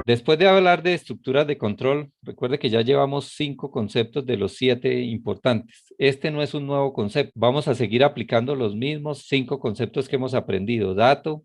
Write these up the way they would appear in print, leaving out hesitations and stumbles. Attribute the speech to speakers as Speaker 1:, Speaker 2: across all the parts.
Speaker 1: Después de hablar de estructuras de control, recuerde que ya llevamos 5 conceptos de los 7 importantes. Este no es un nuevo concepto. Vamos a seguir aplicando los mismos 5 conceptos que hemos aprendido. Dato,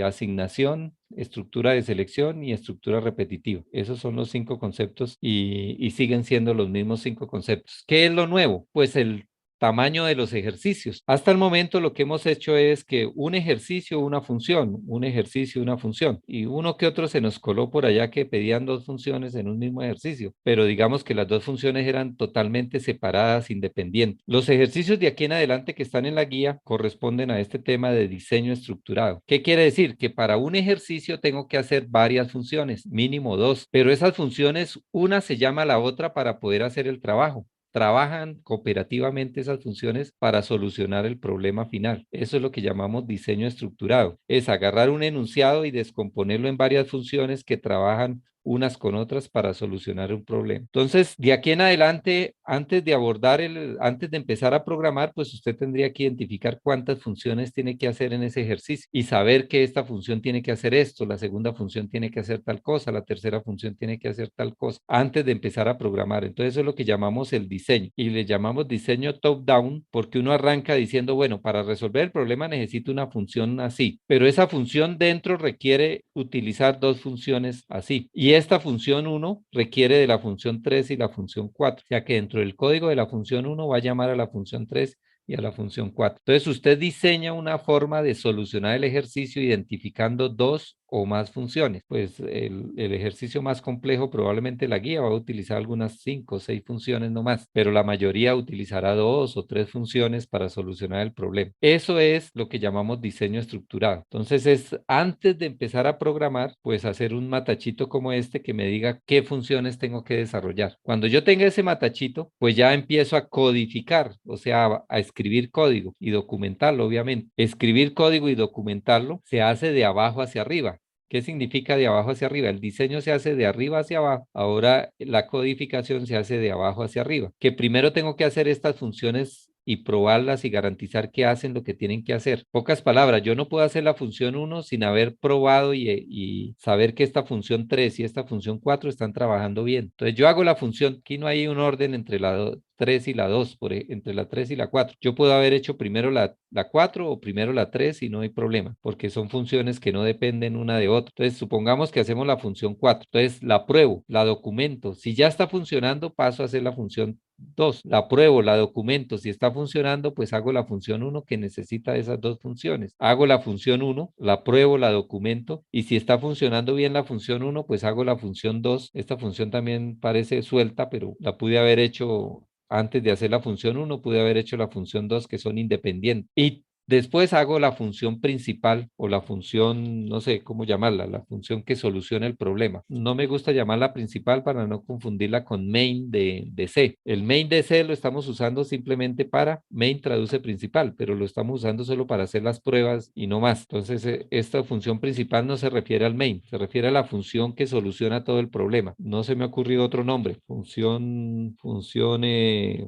Speaker 1: asignación, estructura de selección y estructura repetitiva. Esos son los 5 conceptos y siguen siendo los mismos 5 conceptos. ¿Qué es lo nuevo? Pues el tamaño de los ejercicios. Hasta el momento lo que hemos hecho es que un ejercicio, una función, un ejercicio, una función, y uno que otro se nos coló por allá que pedían 2 funciones en un mismo ejercicio, pero digamos que las 2 funciones eran totalmente separadas, independientes. Los ejercicios de aquí en adelante que están en la guía corresponden a este tema de diseño estructurado. ¿Qué quiere decir? Que para un ejercicio tengo que hacer varias funciones, mínimo 2, pero esas funciones, una se llama a la otra para poder hacer el trabajo. Trabajan cooperativamente esas funciones para solucionar el problema final. Eso es lo que llamamos diseño estructurado. Es agarrar un enunciado y descomponerlo en varias funciones que trabajan unas con otras para solucionar un problema. Entonces, de aquí en adelante, antes de empezar a programar, pues usted tendría que identificar cuántas funciones tiene que hacer en ese ejercicio y saber que esta función tiene que hacer esto, la segunda función tiene que hacer tal cosa, la tercera función tiene que hacer tal cosa, antes de empezar a programar. Entonces, eso es lo que llamamos el diseño y le llamamos diseño top-down porque uno arranca diciendo, bueno, para resolver el problema necesito una función así, pero esa función dentro requiere utilizar 2 funciones así. Y esta función uno requiere de la función 3 y la función 4. O sea que dentro del código de la función uno va a llamar a la función 3 y a la función 4. Entonces usted diseña una forma de solucionar el ejercicio identificando 2 o más funciones. Pues el ejercicio más complejo, probablemente la guía va a utilizar algunas 5 o 6 funciones nomás, pero la mayoría utilizará 2 o 3 funciones para solucionar el problema. Eso es lo que llamamos diseño estructurado. Entonces es antes de empezar a programar, pues hacer un matachito como este que me diga qué funciones tengo que desarrollar. Cuando yo tenga ese matachito, pues ya empiezo a codificar, o sea, a escribir código y documentarlo, obviamente. Escribir código y documentarlo se hace de abajo hacia arriba. ¿Qué significa de abajo hacia arriba? El diseño se hace de arriba hacia abajo. Ahora la codificación se hace de abajo hacia arriba. Que primero tengo que hacer estas funciones y probarlas y garantizar que hacen lo que tienen que hacer. Pocas palabras, yo no puedo hacer la función uno sin haber probado y saber que esta función 3 y esta función 4 están trabajando bien. Entonces yo hago la función, aquí no hay un orden entre la 3 y la 2, entre la 3 y la 4. Yo puedo haber hecho primero la 4 o primero la 3 y no hay problema, porque son funciones que no dependen una de otra. Entonces, supongamos que hacemos la función 4. Entonces, la pruebo, la documento. Si ya está funcionando, paso a hacer la función 2. La pruebo, la documento. Si está funcionando, pues hago la función uno que necesita esas 2 funciones. Hago la función uno, la pruebo, la documento. Y si está funcionando bien la función uno, pues hago la función 2. Esta función también parece suelta, pero la pude haber hecho antes de hacer la función uno pude haber hecho la función 2 que son independientes. Y después hago la función principal o la función, no sé cómo llamarla, la función que soluciona el problema. No me gusta llamarla principal para no confundirla con main de C. El main de C lo estamos usando simplemente para, main traduce principal, pero lo estamos usando solo para hacer las pruebas y no más. Entonces, esta función principal no se refiere al main, se refiere a la función que soluciona todo el problema. No se me ha ocurrido otro nombre. Función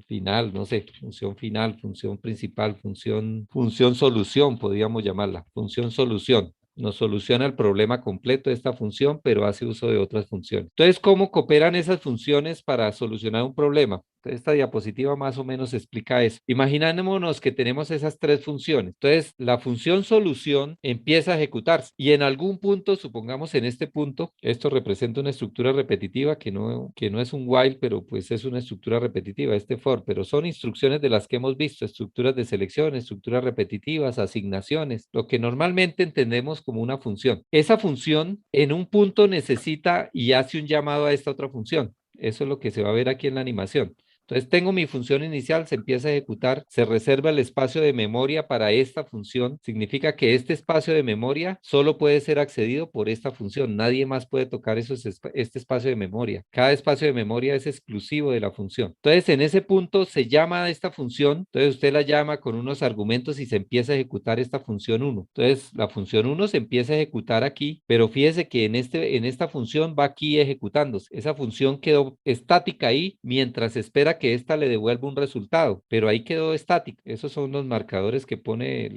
Speaker 1: final, no sé, función final, función principal, función solución, podríamos llamarla, función solución. Nos soluciona el problema completo de esta función, pero hace uso de otras funciones. Entonces, ¿cómo cooperan esas funciones para solucionar un problema? Esta diapositiva más o menos explica eso. Imaginémonos que tenemos esas 3 funciones. Entonces, la función solución empieza a ejecutarse y en algún punto, supongamos en este punto, esto representa una estructura repetitiva que no es un while, pero pues es una estructura repetitiva, este for, pero son instrucciones de las que hemos visto, estructuras de selección, estructuras repetitivas, asignaciones, lo que normalmente entendemos como una función. Esa función en un punto necesita y hace un llamado a esta otra función. Eso es lo que se va a ver aquí en la animación. Entonces tengo mi función inicial, se empieza a ejecutar, se reserva el espacio de memoria para esta función. Significa que este espacio de memoria solo puede ser accedido por esta función. Nadie más puede tocar este espacio de memoria. Cada espacio de memoria es exclusivo de la función. Entonces en ese punto se llama a esta función. Entonces usted la llama con unos argumentos y se empieza a ejecutar esta función uno. Entonces la función uno se empieza a ejecutar aquí, pero fíjese que en esta función va aquí ejecutándose. Esa función quedó estática ahí mientras espera que ésta le devuelva un resultado, pero ahí quedó estático. Esos son los marcadores que pone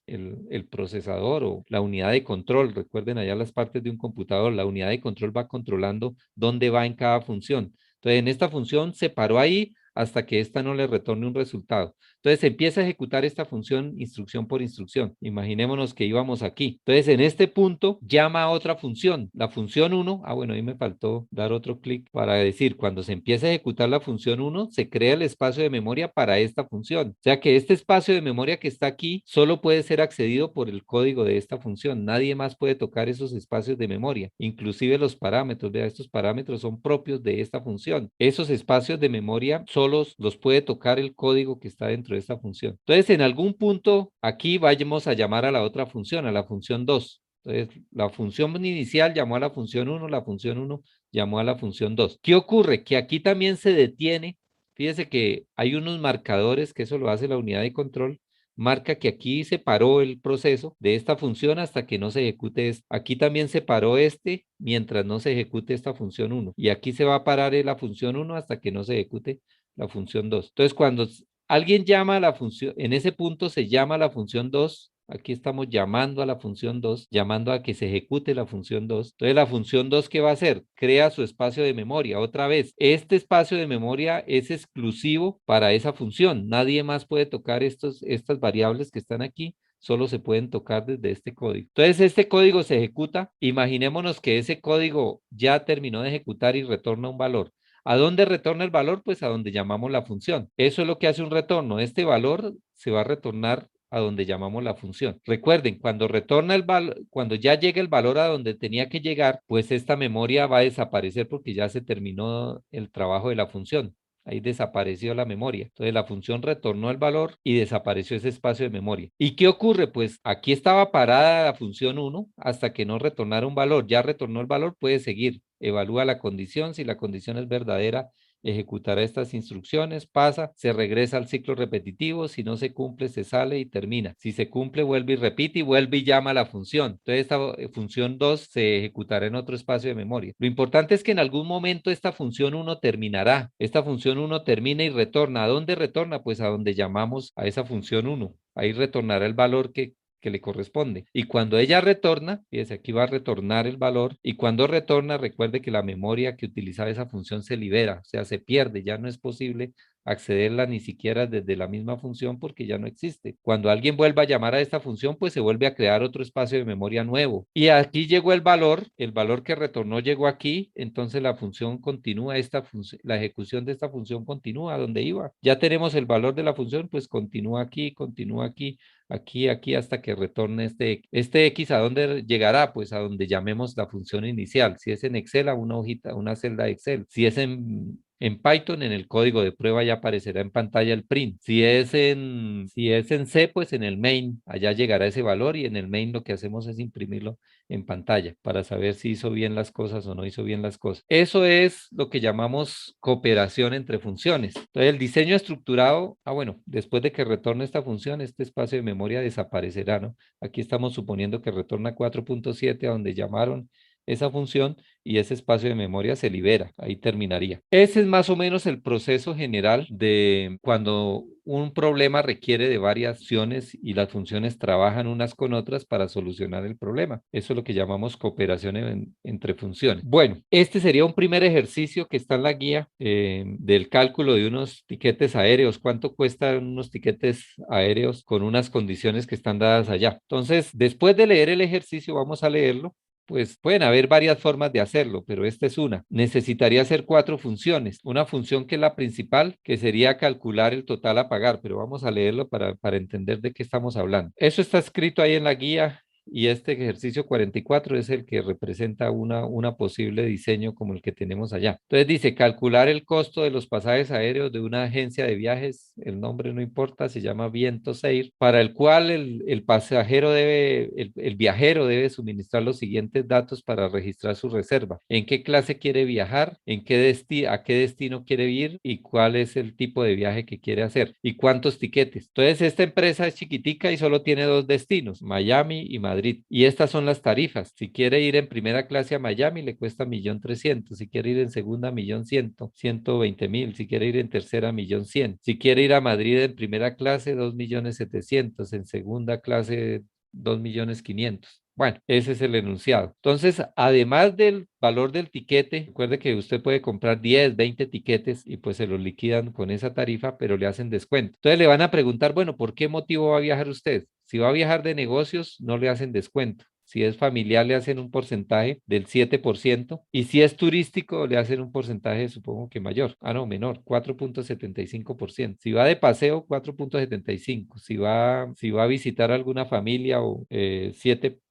Speaker 1: el procesador o la unidad de control. Recuerden allá las partes de un computador, la unidad de control va controlando dónde va en cada función. Entonces, en esta función se paró ahí hasta que ésta no le retorne un resultado. Entonces, se empieza a ejecutar esta función instrucción por instrucción. Imaginémonos que íbamos aquí. Entonces, en este punto, llama a otra función, la función uno. Bueno, ahí me faltó dar otro clic para decir, cuando se empieza a ejecutar la función uno, se crea el espacio de memoria para esta función. O sea que este espacio de memoria que está aquí solo puede ser accedido por el código de esta función. Nadie más puede tocar esos espacios de memoria, inclusive los parámetros. Vea, estos parámetros son propios de esta función. Esos espacios de memoria solo los puede tocar el código que está dentro de esta función. Entonces, en algún punto aquí vayamos a llamar a la otra función, a la función 2. Entonces, la función inicial llamó a la función 1, la función 1 llamó a la función 2. ¿Qué ocurre? Que aquí también se detiene. Fíjese que hay unos marcadores, que eso lo hace la unidad de control, marca que aquí se paró el proceso de esta función hasta que no se ejecute esto. Aquí también se paró este mientras no se ejecute esta función 1. Y aquí se va a parar la función 1 hasta que no se ejecute la función 2. Entonces, cuando alguien llama a la función, en ese punto se llama a la función 2. Aquí estamos llamando a la función 2, llamando a que se ejecute la función 2. Entonces, la función 2, ¿qué va a hacer? Crea su espacio de memoria. Otra vez, este espacio de memoria es exclusivo para esa función. Nadie más puede tocar estas variables que están aquí. Solo se pueden tocar desde este código. Entonces, este código se ejecuta. Imaginémonos que ese código ya terminó de ejecutar y retorna un valor. ¿A dónde retorna el valor? Pues a donde llamamos la función. Eso es lo que hace un retorno. Este valor se va a retornar a donde llamamos la función. Recuerden, cuando retorna el valor, cuando ya llega el valor a donde tenía que llegar, pues esta memoria va a desaparecer porque ya se terminó el trabajo de la función. Ahí desapareció la memoria. Entonces la función retornó el valor y desapareció ese espacio de memoria. ¿Y qué ocurre? Pues aquí estaba parada la función 1 hasta que no retornara un valor. Ya retornó el valor, puede seguir. Evalúa la condición. Si la condición es verdadera, ejecutará estas instrucciones, pasa, se regresa al ciclo repetitivo, si no se cumple, se sale y termina. Si se cumple, vuelve y repite y vuelve y llama a la función. Entonces, esta función 2 se ejecutará en otro espacio de memoria. Lo importante es que en algún momento esta función 1 terminará. Esta función 1 termina y retorna. ¿A dónde retorna? Pues a donde llamamos a esa función 1. Ahí retornará el valor que le corresponde. Y cuando ella retorna, fíjese, aquí va a retornar el valor, y cuando retorna, recuerde que la memoria que utilizaba esa función se libera, o sea, se pierde, ya no es posible accederla ni siquiera desde la misma función porque ya no existe. Cuando alguien vuelva a llamar a esta función, pues se vuelve a crear otro espacio de memoria nuevo. Y aquí llegó el valor que retornó llegó aquí, entonces la función continúa, la ejecución de esta función continúa donde iba. Ya tenemos el valor de la función, pues continúa aquí, aquí hasta que retorne este X. ¿A dónde llegará? Pues a donde llamemos la función inicial. Si es en Excel, a una hojita, una celda de Excel. Si es en Python, en el código de prueba ya aparecerá en pantalla el print. Si es en C, pues en el main, allá llegará ese valor, y en el main lo que hacemos es imprimirlo en pantalla para saber si hizo bien las cosas o no hizo bien las cosas. Eso es lo que llamamos cooperación entre funciones. Entonces, el diseño estructurado, bueno, después de que retorne esta función, este espacio de memoria desaparecerá, ¿no? Aquí estamos suponiendo que retorna 4.7 a donde llamaron esa función, y ese espacio de memoria se libera, ahí terminaría. Ese es más o menos el proceso general de cuando un problema requiere de varias funciones y las funciones trabajan unas con otras para solucionar el problema. Eso es lo que llamamos cooperación entre funciones. Bueno, este sería un primer ejercicio que está en la guía del cálculo de unos tiquetes aéreos. ¿Cuánto cuestan unos tiquetes aéreos con unas condiciones que están dadas allá? Entonces, después de leer el ejercicio, vamos a leerlo. Pues pueden haber varias formas de hacerlo, pero esta es una. Necesitaría hacer 4 funciones. Una función que es la principal, que sería calcular el total a pagar, pero vamos a leerlo para entender de qué estamos hablando. Eso está escrito ahí en la guía, y este ejercicio 44 es el que representa una posible diseño como el que tenemos allá. Entonces dice, calcular el costo de los pasajes aéreos de una agencia de viajes, el nombre no importa, se llama Vientos Air, para el cual el pasajero el viajero debe suministrar los siguientes datos para registrar su reserva: en qué clase quiere viajar, a qué destino quiere ir, y cuál es el tipo de viaje que quiere hacer, y cuántos tiquetes. Entonces, esta empresa es chiquitica y solo tiene 2 destinos, Miami y Madrid. Madrid. Y estas son las tarifas. Si quiere ir en primera clase a Miami, le cuesta 1.300.000. Si quiere ir en segunda, 1.100.000, 120.000. Si quiere ir en tercera, 1.100.000. Si quiere ir a Madrid en primera clase, 2.700.000. En segunda clase, 2.500.000. Bueno, ese es el enunciado. Entonces, además del valor del tiquete, recuerde que usted puede comprar 10, 20 tiquetes y pues se los liquidan con esa tarifa, pero le hacen descuento. Entonces le van a preguntar, bueno, ¿por qué motivo va a viajar usted? Si va a viajar de negocios, no le hacen descuento. Si es familiar, le hacen un porcentaje del 7%. Y si es turístico, le hacen un porcentaje, supongo que mayor. Ah, no, menor, 4.75%. Si va de paseo, 4.75. Si va a visitar alguna familia o 7%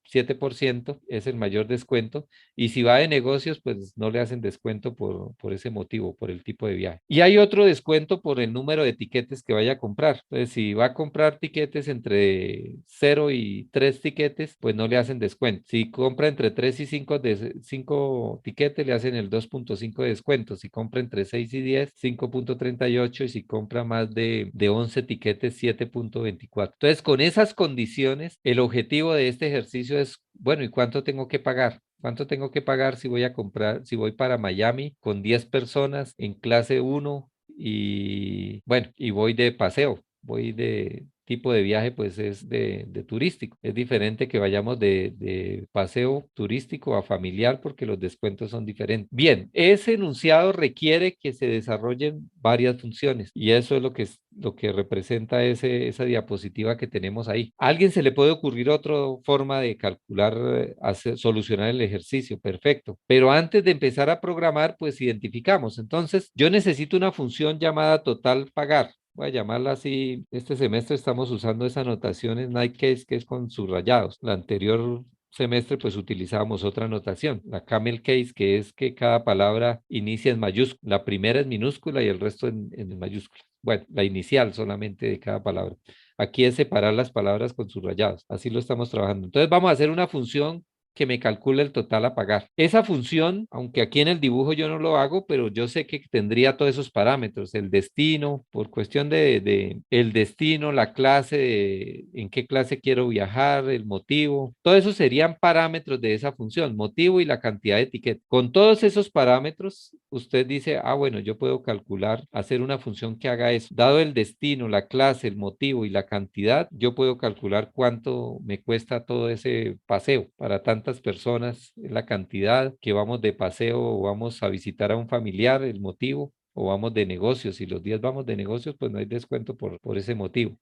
Speaker 1: es el mayor descuento. Y si va de negocios, pues no le hacen descuento por ese motivo, por el tipo de viaje. Y hay otro descuento por el número de tiquetes que vaya a comprar. Entonces, si va a comprar tiquetes entre 0 y 3 tiquetes, pues no le hacen descuento. Si compra entre 3 y 5, 5 tiquetes, le hacen el 2.5 de descuento. Si compra entre 6 y 10, 5.38. Y si compra más de 11 tiquetes, 7.24. Entonces, con esas condiciones, el objetivo de este ejercicio es, bueno, ¿y cuánto tengo que pagar? ¿Cuánto tengo que pagar si voy a comprar, si voy para Miami con 10 personas en clase uno y bueno, y voy de paseo, voy de tipo de viaje, pues es de turístico. Es diferente que vayamos de paseo turístico a familiar porque los descuentos son diferentes. Bien, ese enunciado requiere que se desarrollen varias funciones y eso es lo que representa esa diapositiva que tenemos ahí. ¿A alguien se le puede ocurrir otra forma de calcular, solucionar el ejercicio? Perfecto. Pero antes de empezar a programar, pues identificamos. Entonces, yo necesito una función llamada total pagar. Voy a llamarla así. Este semestre estamos usando esa notación en Nightcase que es con subrayados. La anterior semestre pues utilizábamos otra notación, la camel case, que es que cada palabra inicia en mayúscula. La primera es minúscula y el resto en mayúscula. Bueno, la inicial solamente de cada palabra. Aquí es separar las palabras con subrayados. Así lo estamos trabajando. Entonces vamos a hacer una función que me calcule el total a pagar. Esa función, aunque aquí en el dibujo yo no lo hago, pero yo sé que tendría todos esos parámetros, el destino, por cuestión de el destino, la clase, en qué clase quiero viajar, el motivo, todo eso serían parámetros de esa función, motivo y la cantidad de etiquetas. Con todos esos parámetros, usted dice, ah, bueno, yo puedo calcular, hacer una función que haga eso. Dado el destino, la clase, el motivo y la cantidad, yo puedo calcular cuánto me cuesta todo ese paseo para tantas personas, la cantidad que vamos de paseo o vamos a visitar a un familiar, el motivo, o vamos de negocios. Si los días vamos de negocios, pues no hay descuento por ese motivo.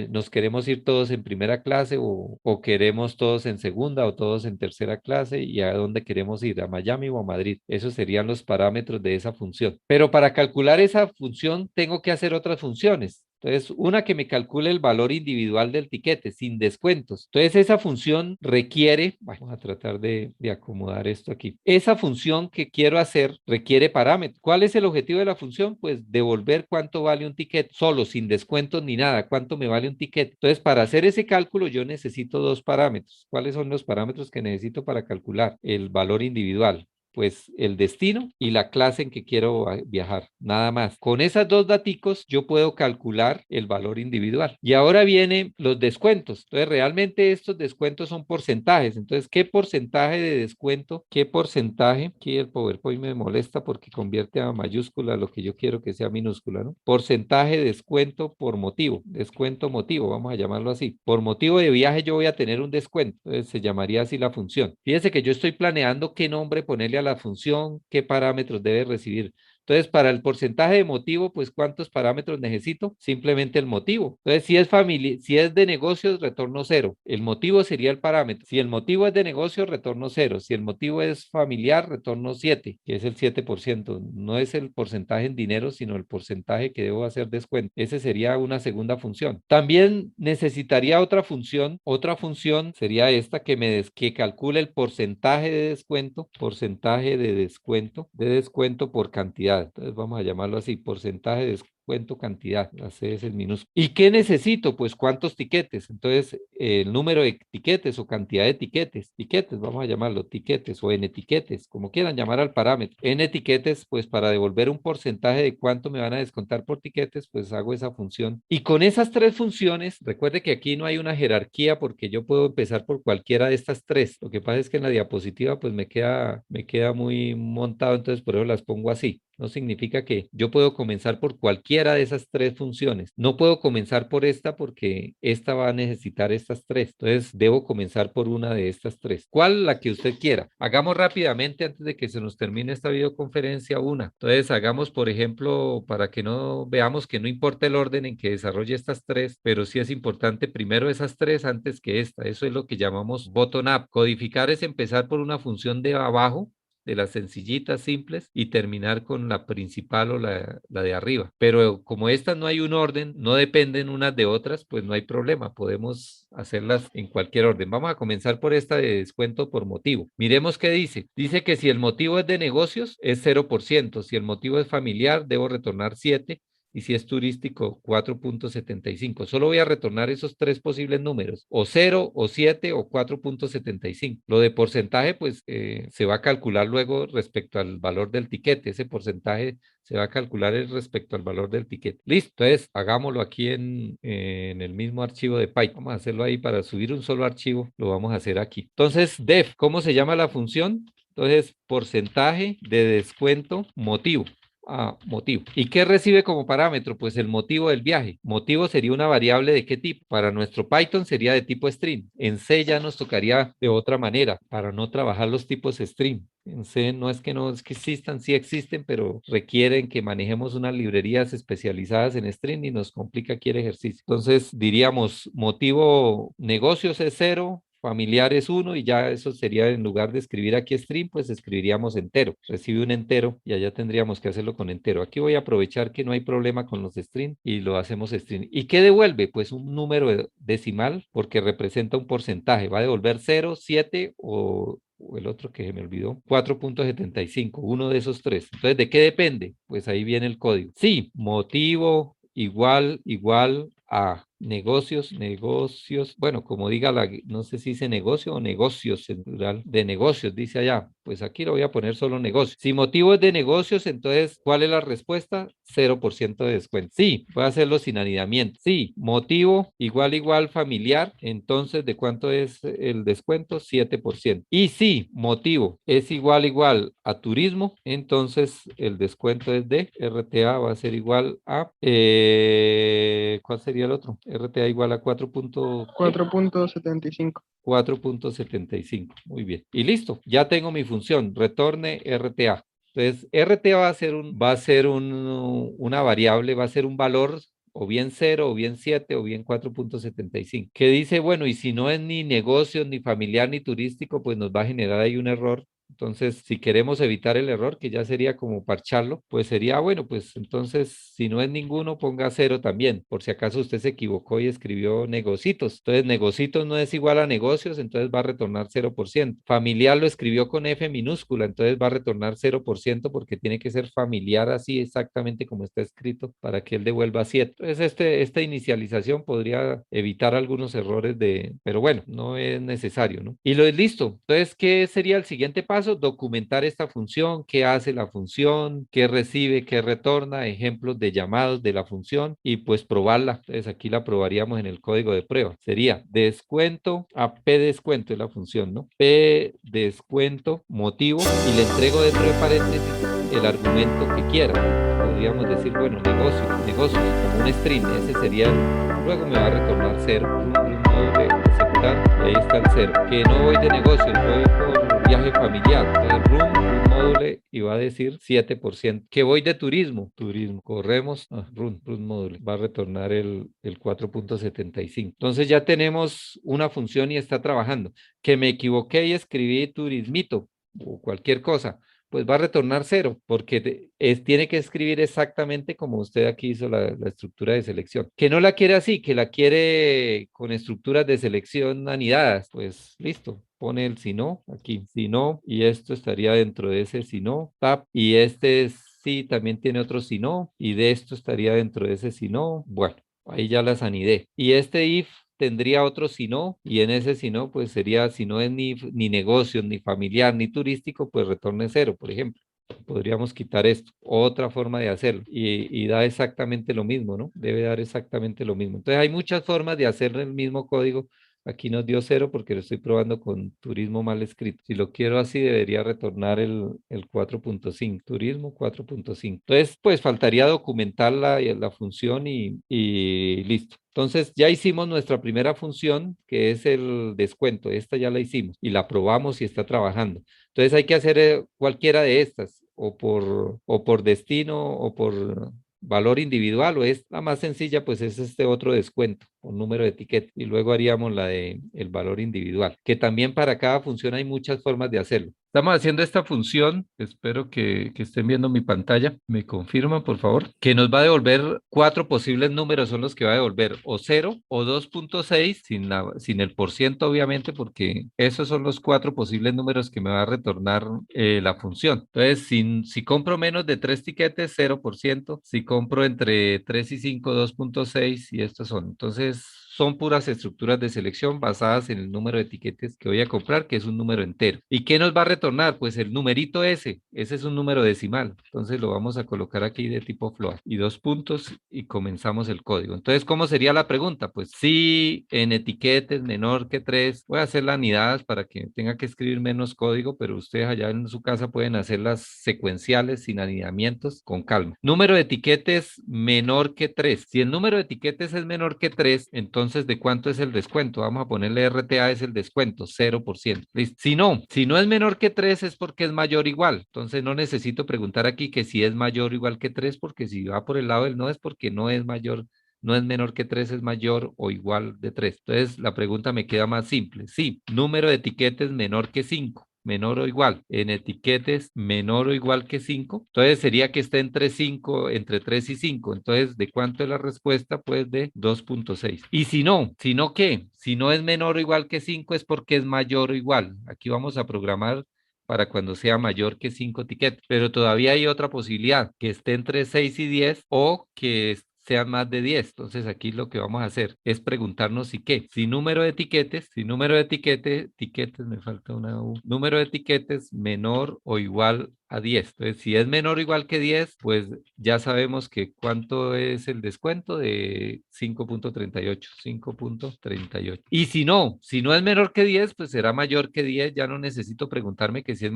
Speaker 1: ¿Nos queremos ir todos en primera clase o queremos todos en segunda o todos en tercera clase? ¿Y a dónde queremos ir? ¿A Miami o a Madrid? Esos serían los parámetros de esa función. Pero para calcular esa función, tengo que hacer otras funciones. Entonces, una que me calcule el valor individual del tiquete sin descuentos. Entonces, esa función requiere, bueno, vamos a tratar de acomodar esto aquí. Esa función que quiero hacer requiere parámetros. ¿Cuál es el objetivo de la función? Pues devolver cuánto vale un ticket solo, sin descuentos ni nada. ¿Cuánto me vale un ticket? Entonces, para hacer ese cálculo, yo necesito dos parámetros. ¿Cuáles son los parámetros que necesito para calcular el valor individual? Pues el destino y la clase en que quiero viajar, nada más. Con esas dos daticos yo puedo calcular el valor individual. Y ahora vienen los descuentos. Entonces, realmente estos descuentos son porcentajes. Entonces, ¿qué porcentaje de descuento? ¿Qué porcentaje? Aquí el PowerPoint me molesta porque convierte a mayúscula lo que yo quiero que sea minúscula, ¿no? Porcentaje de descuento por motivo. Descuento motivo, vamos a llamarlo así. Por motivo de viaje yo voy a tener un descuento. Entonces, se llamaría así la función. Fíjense que yo estoy planeando qué nombre ponerle a la función, qué parámetros debe recibir. Entonces, para el porcentaje de motivo, pues, ¿cuántos parámetros necesito? Simplemente el motivo. Entonces, si es familia, si es de negocios, retorno cero. El motivo sería el parámetro. Si el motivo es de negocio, retorno cero. Si el motivo es familiar, retorno 7, que es el 7%. No es el porcentaje en dinero, sino el porcentaje que debo hacer descuento. Ese sería una segunda función. También necesitaría otra función. Otra función sería esta que calcule el porcentaje de descuento por cantidad. Entonces vamos a llamarlo así, porcentaje descuento cantidad, la C es el minúsculo. ¿Y qué necesito? Pues cuántos tiquetes. Entonces, el número de tiquetes o cantidad de tiquetes, vamos a llamarlo tiquetes o n tiquetes, como quieran llamar al parámetro. N tiquetes, pues para devolver un porcentaje de cuánto me van a descontar por tiquetes, pues hago esa función. Y con esas tres funciones, recuerde que aquí no hay una jerarquía porque yo puedo empezar por cualquiera de estas tres. Lo que pasa es que en la diapositiva pues me queda muy montado, entonces por eso las pongo así. No significa que yo puedo comenzar por cualquiera de esas tres funciones. No puedo comenzar por esta porque esta va a necesitar estas tres. Entonces, debo comenzar por una de estas tres. ¿Cuál? La que usted quiera. Hagamos rápidamente antes de que se nos termine esta videoconferencia una. Entonces, hagamos, por ejemplo, para que no veamos que no importa el orden en que desarrolle estas tres, pero sí es importante primero esas tres antes que esta. Eso es lo que llamamos bottom-up. Codificar es empezar por una función de abajo de las sencillitas, simples, y terminar con la principal o la de arriba. Pero como estas no hay un orden, no dependen unas de otras, pues no hay problema, podemos hacerlas en cualquier orden. Vamos a comenzar por esta de descuento por motivo. Miremos qué dice. Dice que si el motivo es de negocios, es 0%. Si el motivo es familiar, debo retornar 7 y si es turístico, 4.75. Solo voy a retornar esos tres posibles números, o 0, o 7, o 4.75. Lo de porcentaje, pues se va a calcular luego respecto al valor del tiquete. Ese porcentaje se va a calcular respecto al valor del tiquete. Listo, entonces hagámoslo aquí en el mismo archivo de Python. Vamos a hacerlo ahí para subir un solo archivo, lo vamos a hacer aquí. Entonces, def, ¿cómo se llama la función? Entonces, porcentaje de descuento motivo. Motivo. ¿Y qué recibe como parámetro? Pues el motivo del viaje. Motivo sería una variable de qué tipo. Para nuestro Python sería de tipo string. En C ya nos tocaría de otra manera para no trabajar los tipos string. En C no es que no es que existan, sí existen, pero requieren que manejemos unas librerías especializadas en string y nos complica aquí el ejercicio. Entonces diríamos motivo negocios es 0, familiar es 1 y ya eso sería en lugar de escribir aquí string, pues escribiríamos entero. Recibe un entero y allá tendríamos que hacerlo con entero. Aquí voy a aprovechar que no hay problema con los string y lo hacemos string. ¿Y qué devuelve? Pues un número decimal porque representa un porcentaje. Va a devolver 0, 7 o el otro que se me olvidó, 4.75, uno de esos tres. Entonces, ¿de qué depende? Pues ahí viene el código. Sí, motivo igual a negocios, bueno, como diga no sé si dice negocio o negocios en plural, de negocios, dice allá, pues aquí lo voy a poner solo negocios. Si motivo es de negocios, entonces, ¿cuál es la respuesta? 0% de descuento. Sí, voy a hacerlo sin anidamiento. Sí, motivo igual familiar, entonces, ¿de cuánto es el descuento? 7%. Y si motivo es igual a turismo, entonces el descuento es de RTA va a ser igual a, ¿cuál sería el otro? RTA igual a
Speaker 2: 4.75.
Speaker 1: 4.75. Muy bien. Y listo, ya tengo mi función, retorne RTA. Entonces, RTA una variable, va a ser un valor o bien 0, o bien 7, o bien 4.75. Que dice, bueno, y si no es ni negocio, ni familiar, ni turístico, pues nos va a generar ahí un error. Entonces, si queremos evitar el error, que ya sería como parcharlo, pues sería, bueno, pues entonces, si no es ninguno, ponga 0 también, por si acaso usted se equivocó y escribió negocitos. Entonces, negocitos no es igual a negocios, entonces va a retornar 0%. Familiar lo escribió con F minúscula, entonces va a retornar 0% porque tiene que ser familiar así exactamente como está escrito para que él devuelva 7. Entonces, esta inicialización podría evitar algunos errores pero bueno, no es necesario, ¿no? Y lo es listo. Entonces, ¿qué sería el siguiente paso? Documentar esta función, qué hace la función, qué recibe, qué retorna, ejemplos de llamados de la función y pues probarla. Entonces, aquí la probaríamos en el código de prueba. Sería descuento a P descuento es la función, ¿no? P descuento motivo y le entrego dentro de paréntesis el argumento que quiera. Podríamos decir, bueno, negocios, como un string, ese sería luego me va a retornar 0, módulo, aceptar, y ahí está el 0. Que no voy de negocios, voy por viaje familiar, entonces módulo, y va a decir 7%. Que voy de turismo, corremos, run módulo, va a retornar el 4.75. Entonces ya tenemos una función y está trabajando. Que me equivoqué y escribí turismito o cualquier cosa, pues va a retornar 0, porque tiene que escribir exactamente como usted aquí hizo la estructura de selección. Que no la quiere así, que la quiere con estructuras de selección anidadas, pues listo. Pone el si no aquí, si no, y esto estaría dentro de ese si no, tab, y este es sí, también tiene otro si no, y de esto estaría dentro de ese si no. Bueno, ahí ya las anidé. Y este if tendría otro si no, y en ese si no, pues sería si no es ni negocio, ni familiar, ni turístico, pues retorne cero, por ejemplo. Podríamos quitar esto, otra forma de hacerlo, y da exactamente lo mismo, ¿no? Debe dar exactamente lo mismo. Entonces hay muchas formas de hacer el mismo código. Aquí nos dio cero porque lo estoy probando con turismo mal escrito. Si lo quiero así, debería retornar el 4.5, turismo 4.5. Entonces, pues faltaría documentar la función y listo. Entonces, ya hicimos nuestra primera función, que es el descuento. Esta ya la hicimos y la probamos y está trabajando. Entonces, hay que hacer cualquiera de estas, o por destino, o por valor individual, o es la más sencilla, pues es este otro descuento o número de etiqueta, y luego haríamos la de el valor individual, que también para cada función hay muchas formas de hacerlo. Estamos haciendo esta función, espero que estén viendo mi pantalla, me confirman por favor, que nos va a devolver cuatro posibles números, son los que va a devolver o cero o 2.6 sin el por ciento obviamente, porque esos son los cuatro posibles números que me va a retornar la función. Entonces, si compro menos de tres tiquetes, 0%, si compro entre 3 y 5, 2.6, y estos son. Entonces, son puras estructuras de selección basadas en el número de etiquetes que voy a comprar, que es un número entero. ¿Y qué nos va a retornar? Pues el numerito ese es un número decimal. Entonces lo vamos a colocar aquí de tipo float y dos puntos y comenzamos el código. Entonces, ¿cómo sería la pregunta? Pues si en etiquetes menor que 3, voy a hacer las anidadas para que tenga que escribir menos código, pero ustedes allá en su casa pueden hacerlas secuenciales sin anidamientos con calma. Número de etiquetes menor que 3. Si el número de etiquetes es menor que 3, entonces ¿de cuánto es el descuento? Vamos a ponerle RTA es el descuento, 0%. ¿Listo? Si no es menor que 3 es porque es mayor o igual. Entonces no necesito preguntar aquí que si es mayor o igual que 3, porque si va por el lado del no es porque no es mayor, no es menor que 3, es mayor o igual de 3. Entonces la pregunta me queda más simple. Sí, número de etiquetes menor que 5, menor o igual. En etiquetes menor o igual que 5. Entonces sería que esté entre 3 y 5. Entonces, ¿de cuánto es la respuesta? Pues de 2.6. Y si no, ¿qué? Si no es menor o igual que 5 es porque es mayor o igual. Aquí vamos a programar para cuando sea mayor que 5 etiquetas. Pero todavía hay otra posibilidad, que esté entre 6 y 10 o que sean más de 10. Entonces aquí lo que vamos a hacer es preguntarnos si qué, si número de etiquetes, me falta una U, número de etiquetes menor o igual a 10. Entonces, si es menor o igual que 10, pues ya sabemos que cuánto es el descuento de 5.38, 5.38. Y si no es menor que 10, pues será mayor que 10. Ya no necesito preguntarme que si es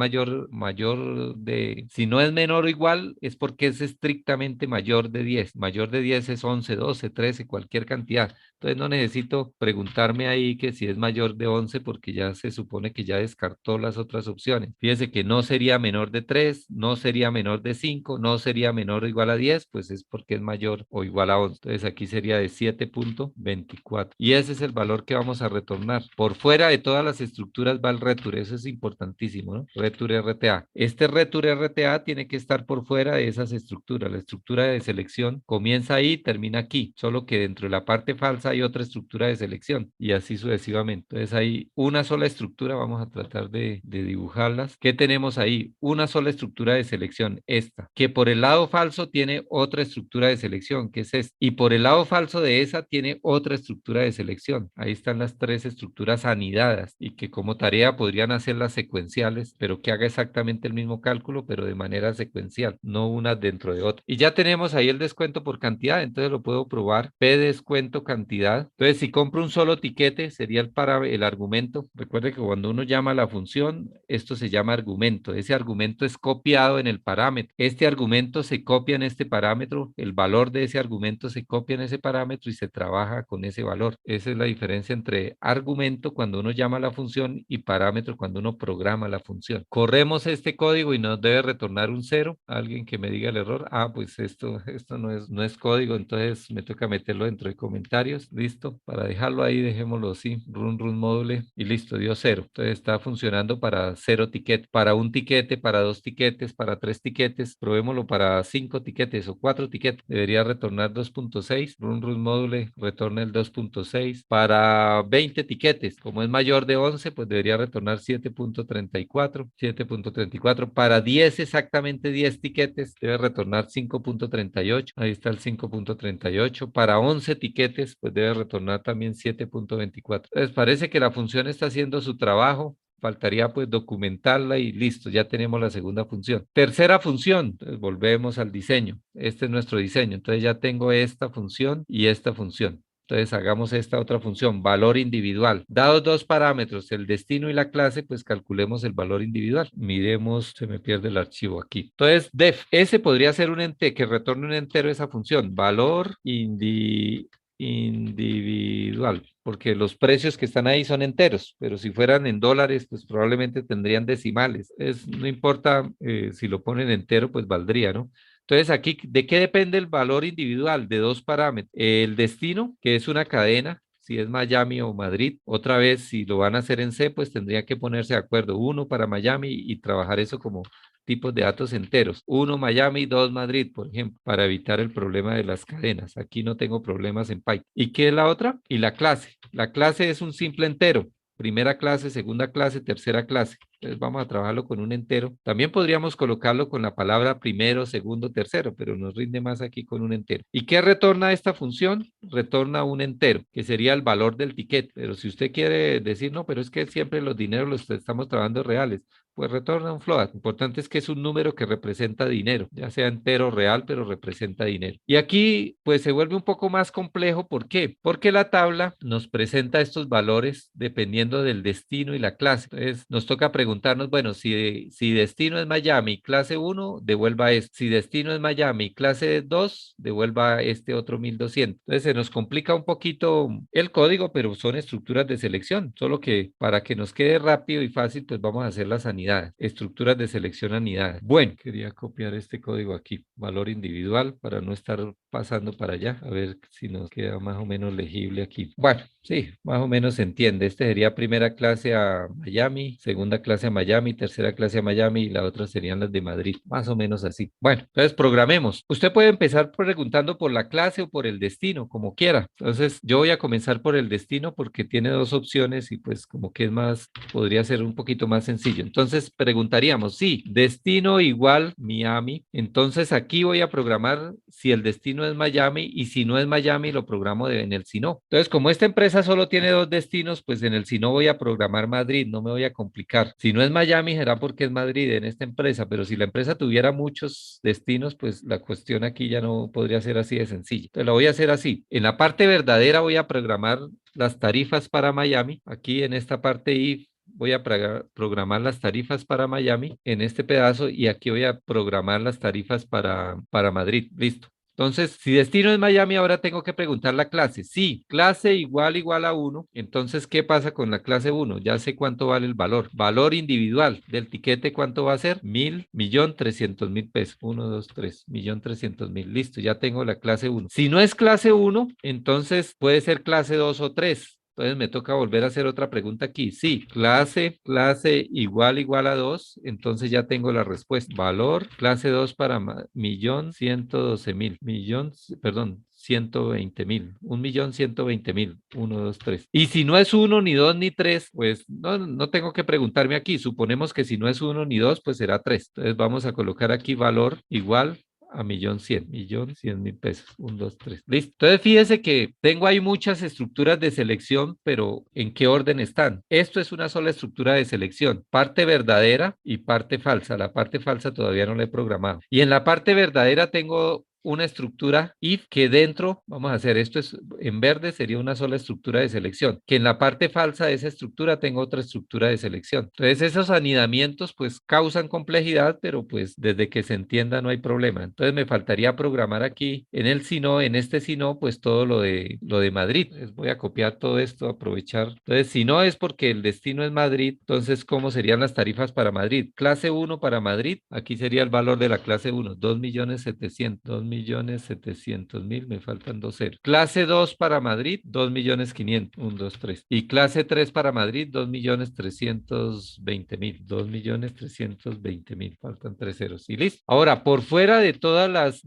Speaker 1: si no es menor o igual, es porque es estrictamente mayor de 10. Mayor de 10 es 11, 12, 13, cualquier cantidad. Entonces no necesito preguntarme ahí que si es mayor de 11 porque ya se supone que ya descartó las otras opciones. Fíjese que no sería menor de 3, no sería menor de 5, no sería menor o igual a 10, pues es porque es mayor o igual a 11. Entonces aquí sería de 7.24. Y ese es el valor que vamos a retornar. Por fuera de todas las estructuras va el return, eso es importantísimo, ¿no? Return RTA. Este return RTA tiene que estar por fuera de esas estructuras. La estructura de selección comienza ahí, termina aquí, solo que dentro de la parte falsa hay otra estructura de selección y así sucesivamente. Entonces hay una sola estructura, vamos a tratar de dibujarlas. ¿Qué tenemos ahí? Una sola estructura de selección, esta, que por el lado falso tiene otra estructura de selección, que es esta, y por el lado falso de esa tiene otra estructura de selección. Ahí están las tres estructuras anidadas y que como tarea podrían hacerlas secuenciales, pero que haga exactamente el mismo cálculo, pero de manera secuencial, no una dentro de otra. Y ya tenemos ahí el descuento por cantidad, entonces lo puedo probar. P descuento cantidad. Entonces, si compro un solo tiquete, sería el argumento. Recuerde que cuando uno llama a la función, esto se llama argumento. Ese argumento es copiado en el parámetro. Este argumento se copia en este parámetro, el valor de ese argumento se copia en ese parámetro y se trabaja con ese valor. Esa es la diferencia entre argumento cuando uno llama a la función y parámetro cuando uno programa la función. Corremos este código y nos debe retornar un 0. Alguien que me diga el error. Ah, pues esto no es código, entonces me toca meterlo dentro de comentarios. listo. Para dejarlo ahí, dejémoslo así, run módule y listo, dio 0. Entonces está funcionando para 0 tiquete, para un tiquete, para 2 tiquetes, para 3 tiquetes, probémoslo para 5 tiquetes o 4 tiquetes. Debería retornar 2.6, run módule, retorna el 2.6. Para 20 tiquetes, como es mayor de 11, pues debería retornar 7.34, 7.34. Para 10, exactamente 10 tiquetes, debe retornar 5.38. Ahí está el 5.38. Para 11 tiquetes, pues debe retornar también 7.24. Entonces parece que la función está haciendo su trabajo. Faltaría pues documentarla y listo, ya tenemos la segunda función. Tercera función, entonces volvemos al diseño. Este es nuestro diseño. Entonces ya tengo esta función y esta función. Entonces hagamos esta otra función, valor individual. Dados dos parámetros, el destino y la clase, pues calculemos el valor individual. Miremos, se me pierde el archivo aquí. Entonces, def, ese podría ser un ente que retorne un entero esa función, valor individual, porque los precios que están ahí son enteros, pero si fueran en dólares, pues probablemente tendrían decimales. No importa si lo ponen entero, pues valdría, ¿no? Entonces aquí, ¿de qué depende el valor individual? De dos parámetros. El destino, que es una cadena, si es Miami o Madrid. Otra vez, si lo van a hacer en C, pues tendría que ponerse de acuerdo. Uno para Miami y trabajar eso como tipos de datos enteros. Uno Miami, dos Madrid, por ejemplo, para evitar el problema de las cadenas. Aquí no tengo problemas en Python. ¿Y qué es la otra? Y la clase. La clase es un simple entero. Primera clase, segunda clase, tercera clase. Entonces vamos a trabajarlo con un entero. También podríamos colocarlo con la palabra primero, segundo, tercero, pero nos rinde más aquí con un entero. ¿Y qué retorna esta función? Retorna un entero, que sería el valor del ticket. Pero si usted quiere decir, no, pero es que siempre los dineros los estamos trabajando reales, pues retorna un float. Lo importante es que es un número que representa dinero, ya sea entero o real, pero representa dinero. Y aquí pues se vuelve un poco más complejo. ¿Por qué? Porque la tabla nos presenta estos valores dependiendo del destino y la clase. Entonces nos toca preguntarnos, bueno, si destino es Miami, clase 1, devuelva esto. Si destino es Miami, clase 2, devuelva este otro 1200. Entonces se nos complica un poquito el código, pero son estructuras de selección. Solo que para que nos quede rápido y fácil, pues vamos a hacer las anidades, estructuras de selección anidadas. Bueno, quería copiar este código aquí, valor individual, para no estar pasando para allá, a ver si nos queda más o menos legible aquí. Bueno, sí, más o menos se entiende. Este sería primera clase a Miami, segunda clase a Miami, tercera clase a Miami y la otra serían las de Madrid, más o menos así. Bueno, entonces programemos. Usted puede empezar preguntando por la clase o por el destino, como quiera. Entonces yo voy a comenzar por el destino porque tiene dos opciones y pues como que es más, podría ser un poquito más sencillo. Entonces preguntaríamos, sí, destino igual Miami. Entonces aquí voy a programar si el destino es Miami y si no es Miami lo programo en el si no. Entonces como esta empresa solo tiene dos destinos, pues en el si no voy a programar Madrid, no me voy a complicar. Si no es Miami será porque es Madrid en esta empresa, pero si la empresa tuviera muchos destinos, pues la cuestión aquí ya no podría ser así de sencilla. Entonces lo voy a hacer así. En la parte verdadera voy a programar las tarifas para Miami. Aquí en esta parte if voy a programar las tarifas para Miami en este pedazo y aquí voy a programar las tarifas para Madrid. Listo. Entonces, si destino es Miami, ahora tengo que preguntar la clase. Sí, clase igual a uno. Entonces, ¿qué pasa con la clase uno? Ya sé cuánto vale el valor. Valor individual del tiquete, ¿cuánto va a ser? 1.300.000 pesos. 1, 2, 3, 1.300.000. Listo, ya tengo la clase uno. Si no es clase uno, entonces puede ser clase 2 o 3. Entonces me toca volver a hacer otra pregunta aquí. Sí, clase igual a 2. Entonces ya tengo la respuesta. Valor, clase 2 para 1.112.000. Perdón, 120.000. 1.120.000. 1, 2, 3. Y si no es 1, ni 2, ni 3, pues no tengo que preguntarme aquí. Suponemos que si no es 1 ni 2, pues será 3. Entonces vamos a colocar aquí valor igual a 1.100.000 pesos. 1, 2, 3. Listo. Entonces fíjese que tengo ahí muchas estructuras de selección, pero ¿en qué orden están? Esto es una sola estructura de selección, parte verdadera y parte falsa. La parte falsa todavía no la he programado. Y en la parte verdadera tengo una estructura if que dentro, vamos a hacer esto es en verde, sería una sola estructura de selección, que en la parte falsa de esa estructura tengo otra estructura de selección. Entonces esos anidamientos pues causan complejidad, pero pues desde que se entienda no hay problema. Entonces me faltaría programar aquí en el si no, en este si no, pues todo lo de Madrid. Entonces voy a copiar todo esto, aprovechar. Entonces si no es porque el destino es Madrid, entonces ¿cómo serían las tarifas para Madrid? Clase 1 para Madrid, aquí sería el valor de la clase 1, 2.700.000, 2.700.000, me faltan dos ceros. Clase 2 para Madrid, 2.500.000, 1, 2, 3. Y clase 3 para Madrid, 2.320.000, 2.320.000, faltan tres ceros. Y listo. Ahora, por fuera de todas las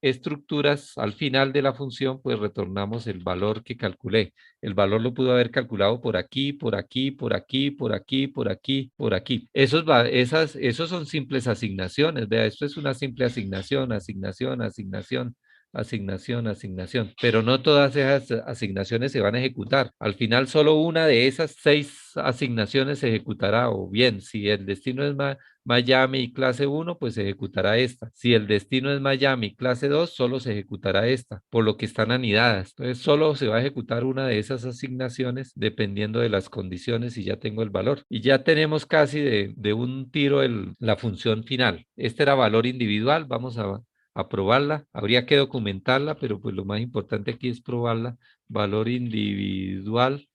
Speaker 1: estructuras, al final de la función, pues retornamos el valor que calculé. El valor lo pudo haber calculado por aquí, por aquí, por aquí, por aquí, por aquí, por aquí. Esos son simples asignaciones. Vea, esto es una simple asignación, asignación, asignación, asignación, asignación. Pero no todas esas asignaciones se van a ejecutar. Al final, solo una de esas 6 asignaciones se ejecutará. O bien, si el destino es Miami clase 1, pues se ejecutará esta. Si el destino es Miami clase 2, solo se ejecutará esta, por lo que están anidadas. Entonces, solo se va a ejecutar una de esas asignaciones dependiendo de las condiciones y ya tengo el valor. Y ya tenemos casi de un tiro la función final. Este era valor individual, vamos a probarla. Habría que documentarla, pero pues lo más importante aquí es probarla. Valor individual,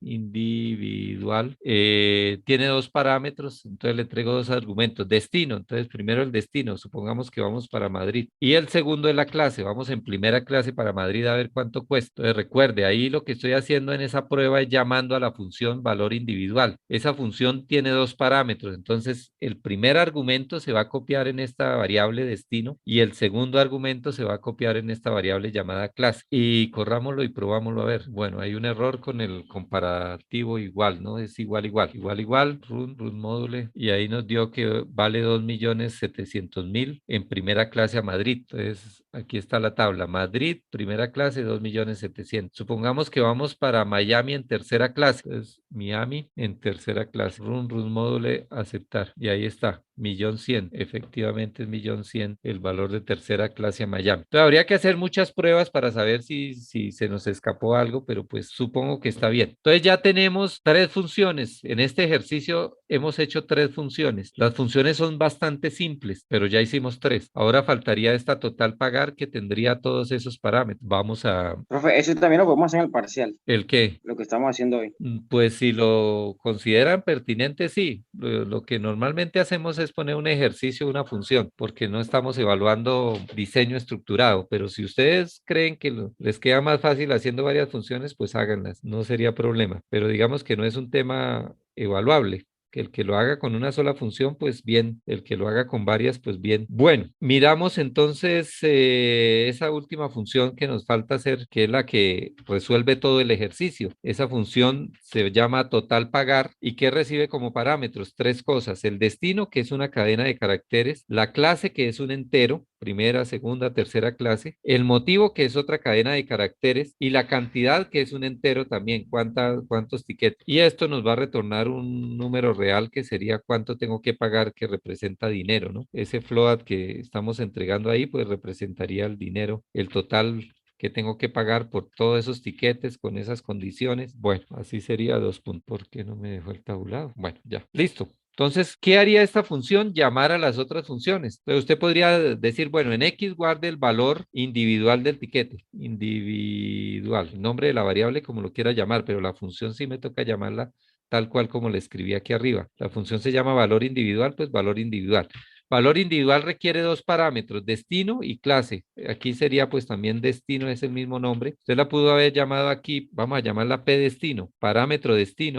Speaker 1: tiene dos parámetros, entonces le entrego dos argumentos. Destino, entonces primero el destino, supongamos que vamos para Madrid. Y el segundo es la clase, vamos en primera clase para Madrid a ver cuánto cuesta. Entonces recuerde, ahí lo que estoy haciendo en esa prueba es llamando a la función valor individual. Esa función tiene dos parámetros, entonces el primer argumento se va a copiar en esta variable destino y el segundo argumento se va a copiar en esta variable llamada clase. Y corrámoslo y probámoslo a ver. Bueno, hay un error con el comparativo igual, ¿no? Es igual, igual, igual, igual, run módule, y ahí nos dio que vale 2.700.000 en primera clase a Madrid. Entonces, aquí está la tabla. Madrid, primera clase, 2.700.000. Supongamos que vamos para Miami en tercera clase. Entonces, Miami en tercera clase. Run módule, aceptar. Y ahí está. 1.100.000, efectivamente es 1.100.000 el valor de tercera clase a Miami. Entonces habría que hacer muchas pruebas para saber si se nos escapó algo, pero pues supongo que está bien. Entonces ya tenemos tres funciones. En este ejercicio hemos hecho tres funciones. Las funciones son bastante simples, pero ya hicimos tres. Ahora faltaría esta total pagar que tendría todos esos parámetros. Vamos a...
Speaker 2: Profe, eso también lo podemos hacer en el parcial,
Speaker 1: ¿El qué?
Speaker 2: lo que estamos haciendo hoy.
Speaker 1: Pues si lo consideran pertinente, sí. Lo que normalmente hacemos es poner un ejercicio, una función, porque no estamos evaluando diseño estructurado, pero si ustedes creen que les queda más fácil haciendo varias funciones, pues háganlas, no sería problema. Pero digamos que no es un tema evaluable. Que el que lo haga con una sola función, pues bien, el que lo haga con varias, pues bien. Bueno, miramos entonces esa última función que nos falta hacer, que es la que resuelve todo el ejercicio. Esa función se llama total pagar y que recibe como parámetros tres cosas: el destino, que es una cadena de caracteres; la clase, que es un entero, primera, segunda, tercera clase; el motivo, que es otra cadena de caracteres; y la cantidad, que es un entero también, cuántos tiquetes. Y esto nos va a retornar un número real que sería cuánto tengo que pagar, que representa dinero, ¿no? Ese float que estamos entregando ahí, pues representaría el dinero, el total que tengo que pagar por todos esos tiquetes con esas condiciones. Bueno, así sería 2 puntos. ¿Por qué no me dejó el tabulado? Bueno, ya, listo. Entonces, ¿qué haría esta función? Llamar a las otras funciones. Entonces, usted podría decir, bueno, en X guarde el valor individual del tiquete. Individual, el nombre de la variable como lo quiera llamar, pero la función sí me toca llamarla tal cual como le escribí aquí arriba. La función se llama valor individual, pues valor individual. Valor individual requiere dos parámetros, destino y clase. Aquí sería pues también destino, es el mismo nombre. Usted la pudo haber llamado aquí, vamos a llamarla P destino, parámetro,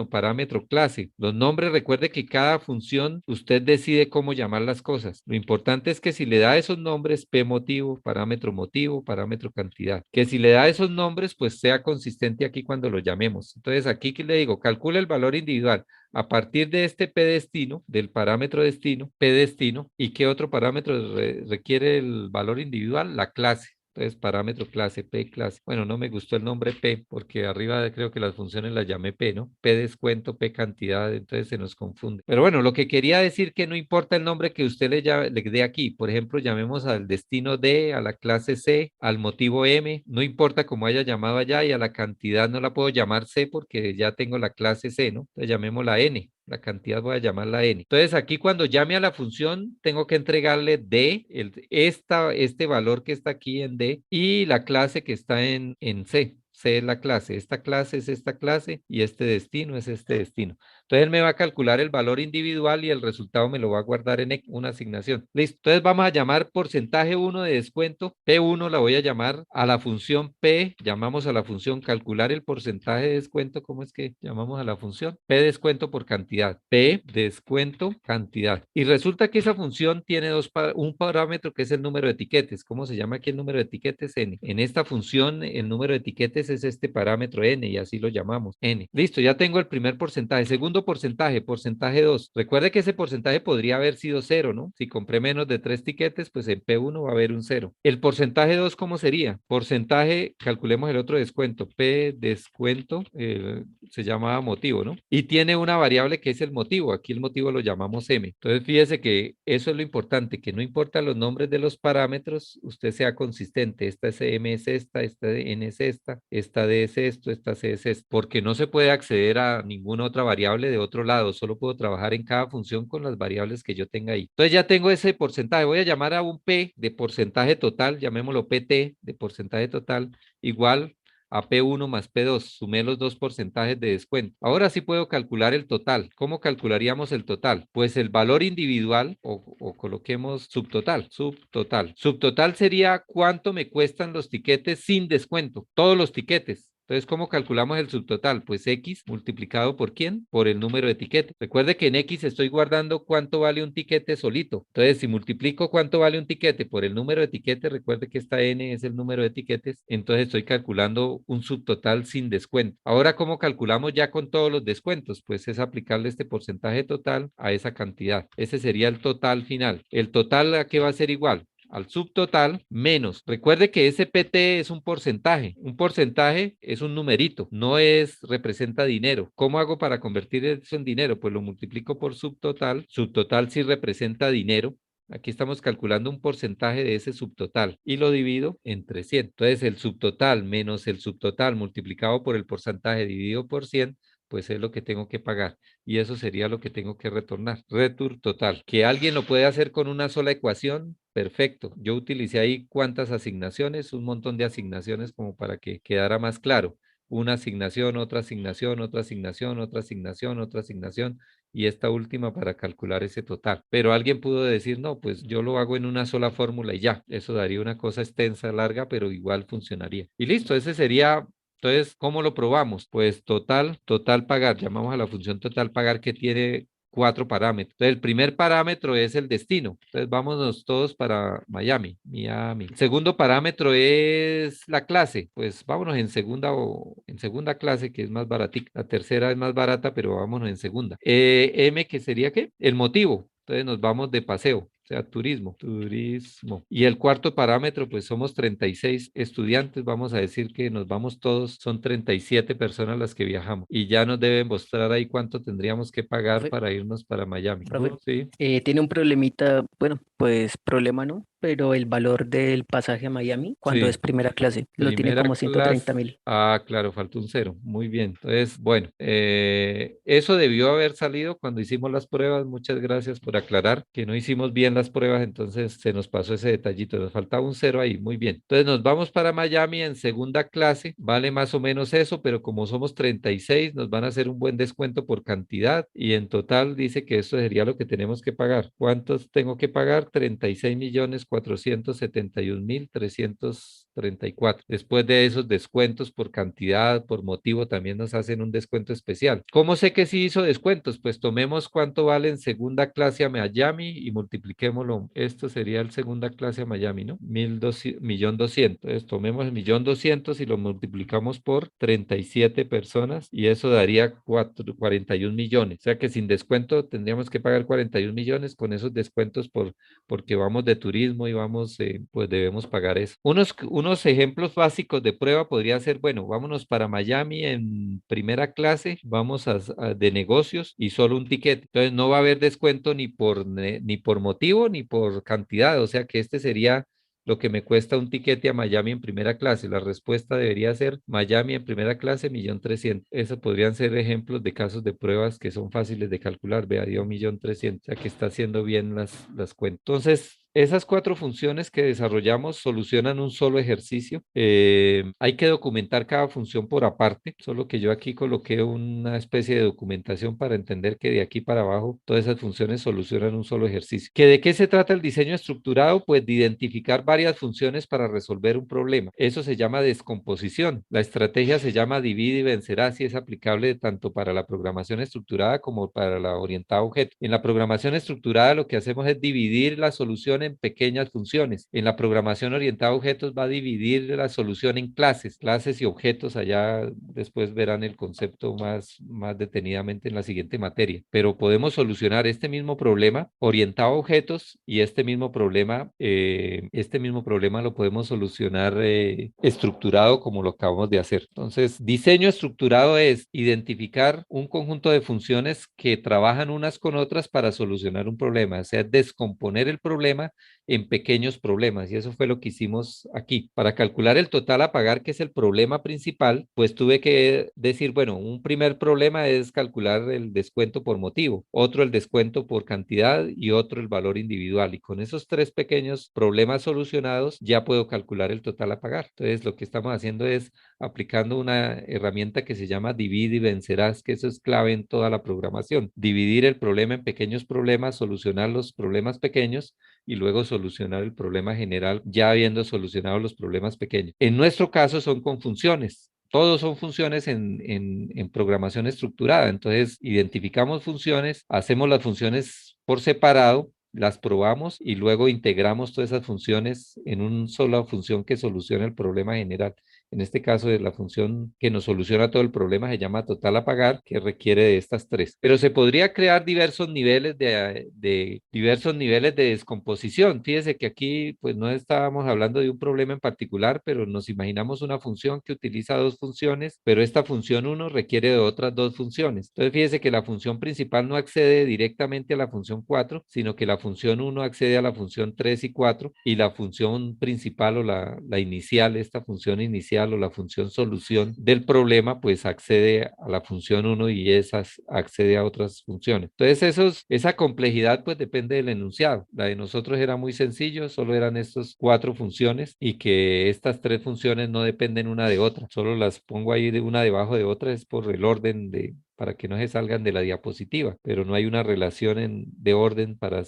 Speaker 1: parámetro clase. Los nombres, recuerde que cada función usted decide cómo llamar las cosas. Lo importante es que si le da esos nombres, P motivo, parámetro cantidad. Que si le da esos nombres, pues sea consistente aquí cuando lo llamemos. Entonces aquí que le digo, calcula el valor individual a partir de este P destino, del parámetro destino, P destino. ¿Y qué otro parámetro requiere el valor individual? La clase. Entonces, parámetro clase, P clase. Bueno, no me gustó el nombre P porque arriba creo que las funciones las llamé P, ¿no? P descuento, P cantidad, entonces se nos confunde. Pero bueno, lo que quería decir que no importa el nombre que usted le dé aquí. Por ejemplo, llamemos al destino D, a la clase C, al motivo M, no importa cómo haya llamado allá, y a la cantidad no la puedo llamar C porque ya tengo la clase C, ¿no? Entonces llamémosla N. La cantidad voy a llamarla n. Entonces aquí cuando llame a la función tengo que entregarle d, este valor que está aquí en d y la clase que está en C. C es la clase, esta clase es esta clase y este destino es este destino. Entonces él me va a calcular el valor individual y el resultado me lo va a guardar en una asignación. Listo. Entonces vamos a llamar porcentaje 1 de descuento. P1 la voy a llamar a la función P. Llamamos a la función calcular el porcentaje de descuento. ¿Cómo es que llamamos a la función? P descuento por cantidad. P descuento cantidad. Y resulta que esa función tiene un parámetro que es el número de etiquetes. ¿Cómo se llama aquí el número de etiquetes? N. En esta función el número de etiquetes es este parámetro N y así lo llamamos N. Listo, ya tengo el primer porcentaje. Segundo porcentaje, porcentaje 2. Recuerde que ese porcentaje podría haber sido 0, ¿no? Si compré menos de 3 tiquetes, pues en P1 va a haber un 0. El porcentaje 2, ¿cómo sería? Porcentaje, calculemos el otro descuento. P descuento, se llama motivo, ¿no? Y tiene una variable que es el motivo. Aquí el motivo lo llamamos M. Entonces fíjese que eso es lo importante, que no importa los nombres de los parámetros, usted sea consistente. Esta M es esta N es esta D es esto, esta C es esto, porque no se puede acceder a ninguna otra variable de otro lado, solo puedo trabajar en cada función con las variables que yo tenga ahí. Entonces ya tengo ese porcentaje, voy a llamar a un P de porcentaje total, llamémoslo PT de porcentaje total, igual a P1 más P2, sumé los dos porcentajes de descuento. Ahora sí puedo calcular el total. ¿Cómo calcularíamos el total? Pues el valor individual, o coloquemos subtotal, subtotal. Subtotal sería cuánto me cuestan los tiquetes sin descuento, todos los tiquetes. Entonces, ¿cómo calculamos el subtotal? Pues X multiplicado por ¿quién? Por el número de tiquetes. Recuerde que en X estoy guardando cuánto vale un tiquete solito. Entonces, si multiplico cuánto vale un tiquete por el número de tiquetes, recuerde que esta N es el número de tiquetes, entonces estoy calculando un subtotal sin descuento. Ahora, ¿cómo calculamos ya con todos los descuentos? Pues es aplicarle este porcentaje total a esa cantidad. Ese sería el total final. ¿El total a qué va a ser igual? Al subtotal menos. Recuerde que ese PT es un porcentaje. Un porcentaje es un numerito, no es, representa dinero. ¿Cómo hago para convertir eso en dinero? Pues lo multiplico por subtotal. Subtotal sí representa dinero. Aquí estamos calculando un porcentaje de ese subtotal y lo divido entre 100. Entonces el subtotal menos el subtotal multiplicado por el porcentaje dividido por 100, pues es lo que tengo que pagar. Y eso sería lo que tengo que retornar. Return total. Que alguien lo puede hacer con una sola ecuación, perfecto. Yo utilicé ahí cuántas asignaciones, un montón de asignaciones como para que quedara más claro. Una asignación, otra asignación, otra asignación, otra asignación, otra asignación y esta última para calcular ese total. Pero alguien pudo decir, no, pues yo lo hago en una sola fórmula y ya. Eso daría una cosa extensa, larga, pero igual funcionaría. Y listo, ese sería. Entonces, ¿cómo lo probamos? Pues total pagar. Llamamos a la función total pagar que tiene 4 parámetros. Entonces, el primer parámetro es el destino. Entonces, vámonos todos para Miami. El segundo parámetro es la clase. Pues vámonos en segunda o en segunda clase, que es más baratita. La tercera es más barata, pero vámonos en segunda. M, que sería ¿qué? El motivo. Entonces nos vamos de paseo, o sea, turismo. Y el cuarto parámetro, pues somos 36 estudiantes, vamos a decir que nos vamos todos, son 37 personas las que viajamos. Y ya nos deben mostrar ahí cuánto tendríamos que pagar
Speaker 3: Profe,
Speaker 1: para irnos para Miami.
Speaker 3: profe,
Speaker 1: Sí,
Speaker 3: tiene un problemita, bueno, pues problema no, pero el valor del pasaje a Miami cuando es
Speaker 1: sí.
Speaker 3: primera clase lo tiene
Speaker 1: Primera
Speaker 3: como
Speaker 1: clase.
Speaker 3: 130.000.
Speaker 1: Ah, claro, faltó un cero. Muy bien. Entonces, bueno, eso debió haber salido cuando hicimos las pruebas. Muchas gracias por aclarar que no hicimos bien las pruebas, entonces se nos pasó ese detallito. Nos faltaba un cero ahí. Muy bien. Entonces nos vamos para Miami en segunda clase. Vale más o menos eso, pero como somos 36, nos van a hacer un buen descuento por cantidad y en total dice que eso sería lo que tenemos que pagar. ¿Cuántos tengo que pagar? 36.471.334. Después de esos descuentos por cantidad, por motivo, también nos hacen un descuento especial. ¿Cómo sé que sí hizo descuentos? Pues tomemos cuánto vale en segunda clase a Miami y multipliquémoslo. Esto sería el segunda clase a Miami, ¿no? 1.200.000. Entonces tomemos el 1.200.000 y lo multiplicamos por 37 personas y eso daría 41 millones. O sea que sin descuento tendríamos que pagar 41 millones con esos descuentos porque vamos de turismo y vamos, pues debemos pagar eso. Unos ejemplos básicos de prueba podría ser, bueno, vámonos para Miami en primera clase, vamos de negocios y solo un ticket. Entonces no va a haber descuento ni por motivo ni por cantidad, o sea que este sería lo que me cuesta un tiquete a Miami en primera clase. La respuesta debería ser Miami en primera clase, 1.300.000. Esos podrían ser ejemplos de casos de pruebas que son fáciles de calcular. Vea, dio 1.300.000, o sea que está haciendo bien las cuentas. Entonces, Esas 4 funciones que desarrollamos solucionan un solo ejercicio. Hay que documentar cada función por aparte, solo que yo aquí coloqué una especie de documentación para entender que de aquí para abajo todas esas funciones solucionan un solo ejercicio. ¿Que de qué se trata el diseño estructurado? Pues de identificar varias funciones para resolver un problema. Eso se llama descomposición. La estrategia se llama divide y vencerás y es aplicable tanto para la programación estructurada como para la orientada a objetos. En la programación estructurada lo que hacemos es dividir la solución en pequeñas funciones. En la programación orientada a objetos va a dividir la solución en clases y objetos. Allá después verán el concepto más detenidamente en la siguiente materia. Pero podemos solucionar este mismo problema orientado a objetos y este mismo problema lo podemos solucionar estructurado como lo acabamos de hacer. Entonces, diseño estructurado es identificar un conjunto de funciones que trabajan unas con otras para solucionar un problema, o sea, descomponer el problema en pequeños problemas. Y eso fue lo que hicimos aquí. Para calcular el total a pagar, que es el problema principal, pues tuve que decir, bueno, un primer problema es calcular el descuento por motivo, otro el descuento por cantidad y otro el valor individual. Y con esos 3 pequeños problemas solucionados, ya puedo calcular el total a pagar. Entonces, lo que estamos haciendo es aplicando una herramienta que se llama divide y vencerás, que eso es clave en toda la programación. Dividir el problema en pequeños problemas, solucionar los problemas pequeños y luego solucionar el problema general ya habiendo solucionado los problemas pequeños. En nuestro caso son con funciones. Todos son funciones en programación estructurada. Entonces, identificamos funciones, hacemos las funciones por separado, las probamos y luego integramos todas esas funciones en una sola función que soluciona el problema general. En este caso, la función que nos soluciona todo el problema se llama total a pagar, que requiere de estas 3. Pero se podría crear diversos niveles de descomposición. Fíjese que aquí, pues no estábamos hablando de un problema en particular, pero nos imaginamos una función que utiliza 2 funciones, pero esta función 1 requiere de otras 2 funciones. Entonces, fíjese que la función principal no accede directamente a la función 4, sino que la función 1 accede a la función 3 y 4, y la función principal o la inicial, esta función inicial o la función solución del problema, pues accede a la función 1 y esas accede a otras funciones. Entonces, esa complejidad pues depende del enunciado. La de nosotros era muy sencillo, solo eran estas 4 funciones y que estas 3 funciones no dependen una de otra, solo las pongo ahí de una debajo de otra, es por el orden para que no se salgan de la diapositiva, pero no hay una relación de orden para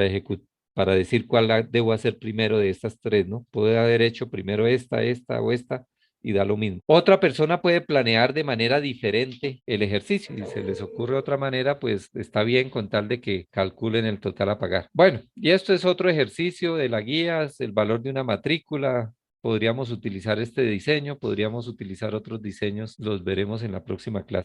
Speaker 1: ejecutar, para decir debo hacer primero de estas 3, ¿no? Puede haber hecho primero esta o esta y da lo mismo. Otra persona puede planear de manera diferente el ejercicio. Si se les ocurre otra manera, pues está bien con tal de que calculen el total a pagar. Bueno, y esto es otro ejercicio de la guía, es el valor de una matrícula. Podríamos utilizar este diseño, podríamos utilizar otros diseños, los veremos en la próxima clase.